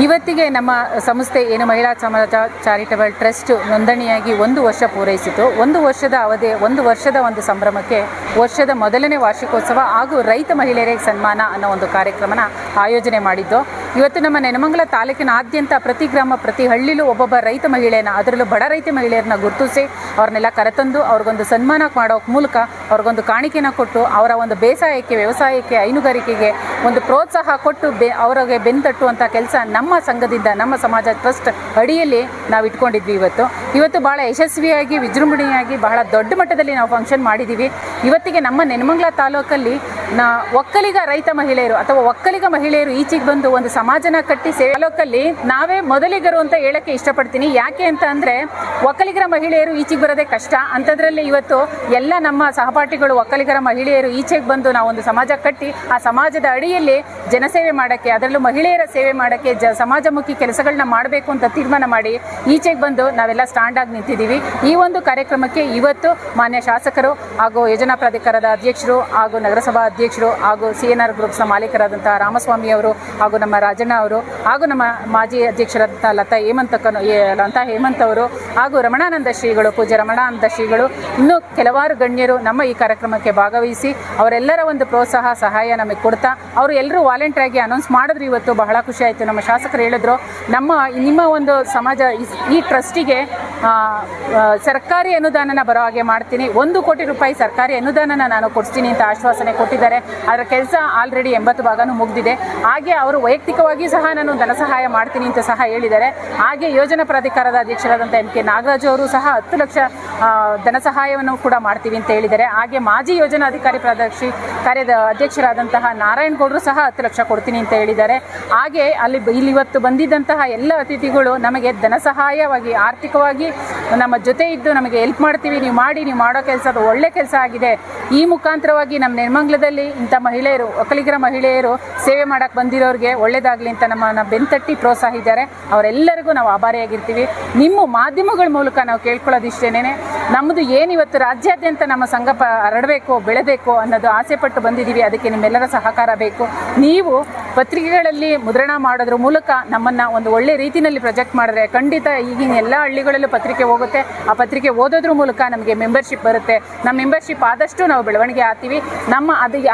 ಇವತ್ತಿಗೆ ನಮ್ಮ ಸಂಸ್ಥೆ ಏನು ಮಹಿಳಾ ಸಮಾಜ ಚಾರಿಟಬಲ್ ಟ್ರಸ್ಟ್ ನೋಂದಣಿಯಾಗಿ 1 ವರ್ಷ ಪೂರೈಸಿತು. 1 ವರ್ಷದ ಅವಧಿ, 1 ವರ್ಷದ ಒಂದು ಸಂಭ್ರಮಕ್ಕೆ ವರ್ಷದ ಮೊದಲನೇ ವಾರ್ಷಿಕೋತ್ಸವ ಹಾಗೂ ರೈತ ಮಹಿಳೆಯರಿಗೆ ಸನ್ಮಾನ ಅನ್ನೋ ಒಂದು ಕಾರ್ಯಕ್ರಮನ ಆಯೋಜನೆ ಮಾಡಿದ್ದು. ಇವತ್ತು ನಮ್ಮ ನೆನಮಂಗಲ ತಾಲೂಕಿನಾದ್ಯಂತ ಪ್ರತಿ ಗ್ರಾಮ, ಪ್ರತಿ ಹಳ್ಳಿಲೂ ಒಬ್ಬೊಬ್ಬ ರೈತ ಮಹಿಳೆಯನ್ನ, ಅದರಲ್ಲೂ ಬಡ ರೈತ ಮಹಿಳೆಯರನ್ನ ಗುರುತಿಸಿ ಅವ್ರನ್ನೆಲ್ಲ ಕರೆತಂದು ಅವ್ರಿಗೊಂದು ಸನ್ಮಾನ ಮಾಡೋಕೆ ಮೂಲಕ ಅವ್ರಿಗೊಂದು ಕಾಣಿಕೆನ ಕೊಟ್ಟು ಅವರ ಒಂದು ಬೇಸಾಯಕ್ಕೆ, ವ್ಯವಸಾಯಕ್ಕೆ, ಹೈನುಗಾರಿಕೆಗೆ ಒಂದು ಪ್ರೋತ್ಸಾಹ ಕೊಟ್ಟು ಅವರಿಗೆ ಬೆನ್ತಟ್ಟುವಂಥ ಕೆಲಸ ನಮ್ಮ ಸಂಘದಿಂದ, ನಮ್ಮ ಸಮಾಜ ಟ್ರಸ್ಟ್ ಅಡಿಯಲ್ಲಿ ನಾವು ಇಟ್ಕೊಂಡಿದ್ವಿ. ಇವತ್ತು ಭಾಳ ಯಶಸ್ವಿಯಾಗಿ, ವಿಜೃಂಭಣೆಯಾಗಿ, ಬಹಳ ದೊಡ್ಡ ಮಟ್ಟದಲ್ಲಿ ನಾವು ಫಂಕ್ಷನ್ ಮಾಡಿದ್ದೀವಿ. ಇವತ್ತಿಗೆ ನಮ್ಮ ನೆನಮಂಗಲ ತಾಲೂಕಲ್ಲಿ ಒಕ್ಕಲಿಗ ರೈತ ಮಹಿಳೆಯರು ಅಥವಾ ಒಕ್ಕಲಿಗ ಮಹಿಳೆಯರು ಈಚೆಗೆ ಬಂದು ಒಂದು ಸಮಾಜನ ಕಟ್ಟಿ ತಾಲೂಕಲ್ಲಿ ನಾವೇ ಮೊದಲಿಗರು ಅಂತ ಹೇಳಕ್ಕೆ ಇಷ್ಟಪಡ್ತೀನಿ. ಯಾಕೆ ಅಂತ ಅಂದರೆ ಒಕ್ಕಲಿಗರ ಮಹಿಳೆಯರು ಈಚೆಗೆ ಬರೋದೇ ಕಷ್ಟ. ಅಂಥದ್ರಲ್ಲಿ ಇವತ್ತು ಎಲ್ಲ ನಮ್ಮ ಸಹಪಾಠಿಗಳು ಒಕ್ಕಲಿಗರ ಮಹಿಳೆಯರು ಈಚೆಗೆ ಬಂದು ನಾವೊಂದು ಸಮಾಜ ಕಟ್ಟಿ ಆ ಸಮಾಜದ ಅಡಿಯಲ್ಲಿ ಜನಸೇವೆ ಮಾಡೋಕ್ಕೆ, ಅದರಲ್ಲೂ ಮಹಿಳೆಯರ ಸೇವೆ ಮಾಡೋಕ್ಕೆ, ಸಮಾಜಮುಖಿ ಕೆಲಸಗಳನ್ನ ಮಾಡಬೇಕು ಅಂತ ತೀರ್ಮಾನ ಮಾಡಿ ಈಚೆಗೆ ಬಂದು ನಾವೆಲ್ಲ ಸ್ಟ್ಯಾಂಡ್ ಆಗಿ ನಿಂತಿದ್ದೀವಿ. ಈ ಒಂದು ಕಾರ್ಯಕ್ರಮಕ್ಕೆ ಇವತ್ತು ಮಾನ್ಯ ಶಾಸಕರು ಹಾಗೂ ಯೋಜನಾ ಪ್ರಾಧಿಕಾರದ ಅಧ್ಯಕ್ಷರು ಹಾಗೂ ನಗರಸಭಾ ಅಧ್ಯಕ್ಷರು ಹಾಗೂ CNR ಗ್ರೂಪ್ಸ್ನ ಮಾಲೀಕರಾದಂತಹ ರಾಮಸ್ವಾಮಿ ಅವರು ಹಾಗೂ ನಮ್ಮ ರಾಜಣ್ಣ ಅವರು ಹಾಗೂ ನಮ್ಮ ಮಾಜಿ ಅಧ್ಯಕ್ಷರಾದಂಥ ಲತಾ ಹೇಮಂತ್ ಅವರು ಹಾಗೂ ರಮಣಾನಂದ ಶ್ರೀಗಳು, ಪೂಜ್ಯ ರಮಣಾನಂದ ಶ್ರೀಗಳು, ಇನ್ನೂ ಕೆಲವಾರು ಗಣ್ಯರು ನಮ್ಮ ಈ ಕಾರ್ಯಕ್ರಮಕ್ಕೆ ಭಾಗವಹಿಸಿ ಅವರೆಲ್ಲರ ಒಂದು ಪ್ರೋತ್ಸಾಹ, ಸಹಾಯ ನಮಗೆ ಕೊಡ್ತಾ ಅವರು ಎಲ್ಲರೂ ವಾಲಂಟಿಯರ್ ಆಗಿ ಅನೌನ್ಸ್ ಮಾಡಿದ್ರು. ಇವತ್ತು ಬಹಳ ಖುಷಿ ಆಯಿತು. ನಮ್ಮ ಶಾಸಕರು ಹೇಳಿದ್ರು, ನಿಮ್ಮ ಒಂದು ಸಮಾಜ ಈ ಟ್ರಸ್ಟಿಗೆ ಸರ್ಕಾರಿ ಅನುದಾನನ ಬರೋ ಹಾಗೆ ಮಾಡ್ತೀನಿ, 1 ಕೋಟಿ ರೂಪಾಯಿ ಸರ್ಕಾರಿ ಅನುದಾನನ ನಾನು ಕೊಡಿಸ್ತೀನಿ ಅಂತ ಆಶ್ವಾಸನೆ ಕೊಟ್ಟಿದ್ದಾರೆ. ಅದರ ಕೆಲಸ ಆಲ್ರೆಡಿ 80 ಭಾಗನೂ ಮುಗಿದಿದೆ. ಹಾಗೆ ಅವರು ವೈಯಕ್ತಿಕವಾಗಿ ಸಹ ನಾನು ಧನ ಸಹಾಯ ಮಾಡ್ತೀನಿ ಅಂತ ಸಹ ಹೇಳಿದ್ದಾರೆ. ಹಾಗೆ ಯೋಜನಾ ಪ್ರಾಧಿಕಾರದ ಅಧ್ಯಕ್ಷರಾದಂಥ MK ನಾಗರಾಜು ಅವರು ಸಹ 10 ಲಕ್ಷ ಧನ ಸಹಾಯವನ್ನು ಕೂಡ ಮಾಡ್ತೀವಿ ಅಂತ ಹೇಳಿದ್ದಾರೆ. ಹಾಗೆ ಮಾಜಿ ಯೋಜನಾಧಿಕಾರಿ ಕಾರ್ಯದ ಅಧ್ಯಕ್ಷರಾದಂತಹ ನಾರಾಯಣಗೌಡರು ಸಹ 10 ಲಕ್ಷ ಕೊಡ್ತೀನಿ ಅಂತ ಹೇಳಿದ್ದಾರೆ. ಹಾಗೆ ಇಲ್ಲಿ ಇವತ್ತು ಬಂದಿದ್ದಂತಹ ಎಲ್ಲ ಅತಿಥಿಗಳು ನಮಗೆ ಧನ ಸಹಾಯವಾಗಿ, ಆರ್ಥಿಕವಾಗಿ ನಮ್ಮ ಜೊತೆ ಇದ್ದು ನಮಗೆ ಹೆಲ್ಪ್ ಮಾಡ್ತೀವಿ, ನೀವು ಮಾಡೋ ಕೆಲಸ ಅದು ಒಳ್ಳೆ ಕೆಲಸ ಆಗಿದೆ. ಈ ಮುಖಾಂತರವಾಗಿ ನಮ್ಮ ನೆನಮಂಗಲದಲ್ಲಿ ಇಂಥ ಮಹಿಳೆಯರು, ಒಕ್ಕಲಿಗರ ಮಹಿಳೆಯರು ಸೇವೆ ಮಾಡೋಕ್ಕೆ ಬಂದಿರೋರಿಗೆ ಒಳ್ಳೇದಾಗಲಿ ಅಂತ ನಮ್ಮನ್ನು ಬೆನ್ತಟ್ಟಿ ಪ್ರೋತ್ಸಾಹಿದ್ದಾರೆ. ಅವರೆಲ್ಲರಿಗೂ ನಾವು ಆಭಾರಿಯಾಗಿರ್ತೀವಿ. ನಿಮ್ಮ ಮಾಧ್ಯಮಗಳ ಮೂಲಕ ನಾವು ಕೇಳ್ಕೊಳ್ಳೋದಿಷ್ಟೇನೆ, ನಮ್ಮದು ಏನಿವತ್ತು ರಾಜ್ಯಾದ್ಯಂತ ನಮ್ಮ ಸಂಘ ಹರಡಬೇಕು, ಬೆಳೆಬೇಕು ಅನ್ನೋದು ಆಸೆ ಪಟ್ಟು ಬಂದಿದ್ದೀವಿ. ಅದಕ್ಕೆ ನಿಮ್ಮೆಲ್ಲರ ಸಹಕಾರ ಬೇಕು. ನೀವು ಪತ್ರಿಕೆಗಳಲ್ಲಿ ಮುದ್ರಣ ಮಾಡೋದ್ರ ಮೂಲಕ ನಮ್ಮನ್ನು ಒಂದು ಒಳ್ಳೆ ರೀತಿಯಲ್ಲಿ ಪ್ರೊಜೆಕ್ಟ್ ಮಾಡಿದ್ರೆ ಖಂಡಿತ ಈಗಿನ ಎಲ್ಲ ಹಳ್ಳಿಗಳಲ್ಲೂ ಪತ್ರಿಕೆ ಹೋಗುತ್ತೆ. ಆ ಪತ್ರಿಕೆ ಓದೋದ್ರ ಮೂಲಕ ನಮಗೆ ಮೆಂಬರ್ಶಿಪ್ ಬರುತ್ತೆ. ನಮ್ಮ ಮೆಂಬರ್ಶಿಪ್ ಆದಷ್ಟು ನಾವು ಬೆಳವಣಿಗೆ ಆಗ್ತೀವಿ.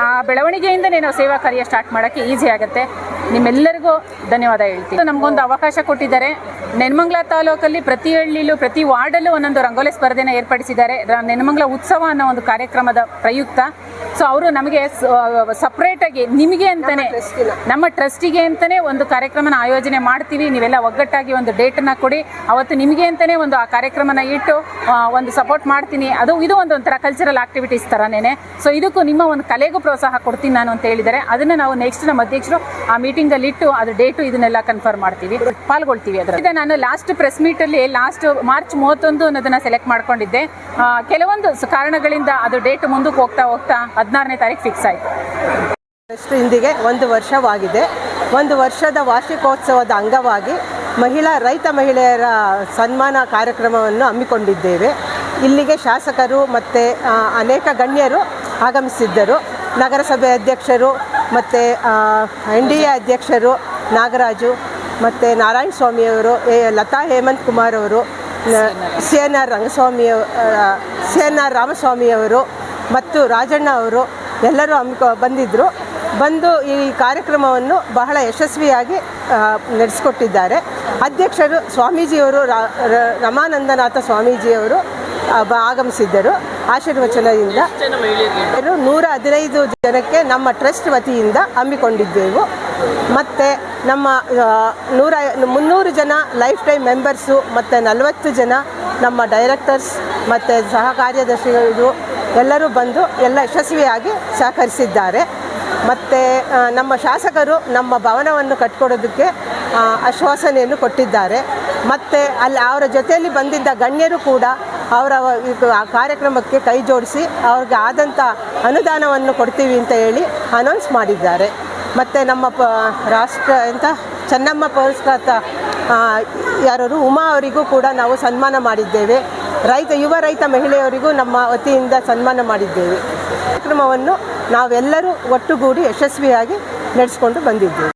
ಆ ಬೆಳವಣಿಗೆಯಿಂದಲೇ ನಾವು ಸೇವಾ ಕಾರ್ಯ ಸ್ಟಾರ್ಟ್ ಮಾಡೋಕ್ಕೆ ಈಸಿ ಆಗುತ್ತೆ. ನಿಮ್ಮೆಲ್ಲರಿಗೂ ಧನ್ಯವಾದ ಹೇಳ್ತೀವಿ. ನಮಗೊಂದು ಅವಕಾಶ ಕೊಟ್ಟಿದ್ದಾರೆ. ನೆನಮಂಗಲ ತಾಲೂಕಲ್ಲಿ ಪ್ರತಿ ಹಳ್ಳಿಲೂ, ಪ್ರತಿ ವಾರ್ಡಲ್ಲೂ ಒಂದೊಂದು ರಂಗೋಲಿ ಸ್ಪರ್ಧೆನ ಏರ್ಪಡಿಸಿದ್ದಾರೆ. ನೆನಮಂಗಲ ಉತ್ಸವ ಅನ್ನೋ ಒಂದು ಕಾರ್ಯಕ್ರಮದ ಪ್ರಯುಕ್ತ. ಸೊ ಅವರು ನಮಗೆ ಸಪ್ರೇಟಾಗಿ ನಿಮಗೆ ಅಂತಲೇ, ನಮ್ಮ ಟ್ರಸ್ಟಿಗೆ ಅಂತಲೇ ಒಂದು ಕಾರ್ಯಕ್ರಮನ ಆಯೋಜನೆ ಮಾಡ್ತೀವಿ. ನೀವೆಲ್ಲ ಒಗ್ಗಟ್ಟಾಗಿ ಒಂದು ಡೇಟನ್ನು ಕೊಡಿ, ಅವತ್ತು ನಿಮಗೆ ಅಂತಲೇ ಒಂದು ಆ ಕಾರ್ಯಕ್ರಮನ ಇಟ್ಟು ಒಂದು ಸಪೋರ್ಟ್ ಮಾಡ್ತೀನಿ. ಇದು ಒಂಥರ ಕಲ್ಚರಲ್ ಆಕ್ಟಿವಿಟೀಸ್ ಥರನೇ. ಸೊ ಇದಕ್ಕೂ ನಿಮ್ಮ ಒಂದು ಕಲೆಗೂ ಪ್ರೋತ್ಸಾಹ ಕೊಡ್ತೀನಿ ನಾನು ಅಂತ ಹೇಳಿದ್ದಾರೆ. ಅದನ್ನು ನಾವು ನೆಕ್ಸ್ಟ್ ನಮ್ಮ ಅಧ್ಯಕ್ಷರು ಆ ಮೀಟಿಂಗಲ್ಲಿ ಇಟ್ಟು ಅದು ಡೇಟು ಇದನ್ನೆಲ್ಲ ಕನ್ಫರ್ಮ್ ಮಾಡ್ತೀವಿ, ಪಾಲ್ಗೊಳ್ತೀವಿ. ಅದರಲ್ಲಿ ನಾನು ಲಾಸ್ಟ್ ಪ್ರೆಸ್ ಮೀಟಲ್ಲಿ ಮಾರ್ಚ್ 31 ಅನ್ನೋದನ್ನು ಸೆಲೆಕ್ಟ್ ಮಾಡ್ಕೊಂಡಿದ್ದೆ. ಕೆಲವೊಂದು ಕಾರಣಗಳಿಂದ ಅದು ಡೇಟ್ ಮುಂದಕ್ಕೆ ಹೋಗ್ತಾ 16ನೇ ತಾರೀಕು ಫಿಕ್ಸ್ ಆಯಿತು. ಇಂದಿಗೆ 1 ವರ್ಷವಾಗಿದೆ. 1 ವರ್ಷದ ವಾರ್ಷಿಕೋತ್ಸವದ ಅಂಗವಾಗಿ ರೈತ ಮಹಿಳೆಯರ ಸನ್ಮಾನ ಕಾರ್ಯಕ್ರಮವನ್ನು ಹಮ್ಮಿಕೊಂಡಿದ್ದೇವೆ. ಇಲ್ಲಿಗೆ ಶಾಸಕರು ಮತ್ತು ಅನೇಕ ಗಣ್ಯರು ಆಗಮಿಸಿದ್ದರು. ನಗರಸಭೆ ಅಧ್ಯಕ್ಷರು ಮತ್ತು NDA ಅಧ್ಯಕ್ಷರು ನಾಗರಾಜು ಮತ್ತು ನಾರಾಯಣ ಸ್ವಾಮಿಯವರು, ಲತಾ ಹೇಮಂತ್ ಕುಮಾರ್ ಅವರು, CNR ರಾಮಸ್ವಾಮಿಯವರು ಮತ್ತು ರಾಜಣ್ಣ ಅವರು ಎಲ್ಲರೂ ಬಂದು ಈ ಕಾರ್ಯಕ್ರಮವನ್ನು ಬಹಳ ಯಶಸ್ವಿಯಾಗಿ ನಡೆಸಿಕೊಟ್ಟಿದ್ದಾರೆ. ಅಧ್ಯಕ್ಷರು ಸ್ವಾಮೀಜಿಯವರು, ರಮಾನಂದನಾಥ ಸ್ವಾಮೀಜಿಯವರು ಆಗಮಿಸಿದ್ದರು. ಆಶೀರ್ವಚನದಿಂದ 115 ಜನಕ್ಕೆ ನಮ್ಮ ಟ್ರಸ್ಟ್ ವತಿಯಿಂದ ಹಮ್ಮಿಕೊಂಡಿದ್ದೆವು. ಮತ್ತು ನಮ್ಮ 300 ಜನ ಲೈಫ್ ಟೈಮ್ ಮೆಂಬರ್ಸು ಮತ್ತು 40 ಜನ ನಮ್ಮ ಡೈರೆಕ್ಟರ್ಸ್ ಮತ್ತು ಸಹ ಕಾರ್ಯದರ್ಶಿಗಳು ಎಲ್ಲರೂ ಬಂದು ಎಲ್ಲ ಯಶಸ್ವಿಯಾಗಿ ಸಹಕರಿಸಿದ್ದಾರೆ. ಮತ್ತು ನಮ್ಮ ಶಾಸಕರು ನಮ್ಮ ಭವನವನ್ನು ಕಟ್ಟಿಕೊಡೋದಕ್ಕೆ ಆಶ್ವಾಸನೆಯನ್ನು ಕೊಟ್ಟಿದ್ದಾರೆ. ಮತ್ತು ಅವರ ಜೊತೆಯಲ್ಲಿ ಬಂದಿದ್ದ ಗಣ್ಯರು ಕೂಡ ಅವರ ಕಾರ್ಯಕ್ರಮಕ್ಕೆ ಕೈ ಜೋಡಿಸಿ ಅವ್ರಿಗೆ ಆದಂಥ ಅನುದಾನವನ್ನು ಕೊಡ್ತೀವಿ ಅಂತ ಹೇಳಿ ಅನೌನ್ಸ್ ಮಾಡಿದ್ದಾರೆ. ಮತ್ತು ನಮ್ಮ ಚೆನ್ನಮ್ಮ ಪುರಸ್ಕೃತ ಉಮಾ ಅವರಿಗೂ ಕೂಡ ನಾವು ಸನ್ಮಾನ ಮಾಡಿದ್ದೇವೆ. ಯುವ ರೈತ ಮಹಿಳೆಯರಿಗೂ ನಮ್ಮ ವತಿಯಿಂದ ಸನ್ಮಾನ ಮಾಡಿದ್ದೇವೆ. ಕಾರ್ಯಕ್ರಮವನ್ನು ನಾವೆಲ್ಲರೂ ಒಟ್ಟುಗೂಡಿ ಯಶಸ್ವಿಯಾಗಿ ನಡೆಸಿಕೊಂಡು ಬಂದಿದ್ದೇವೆ.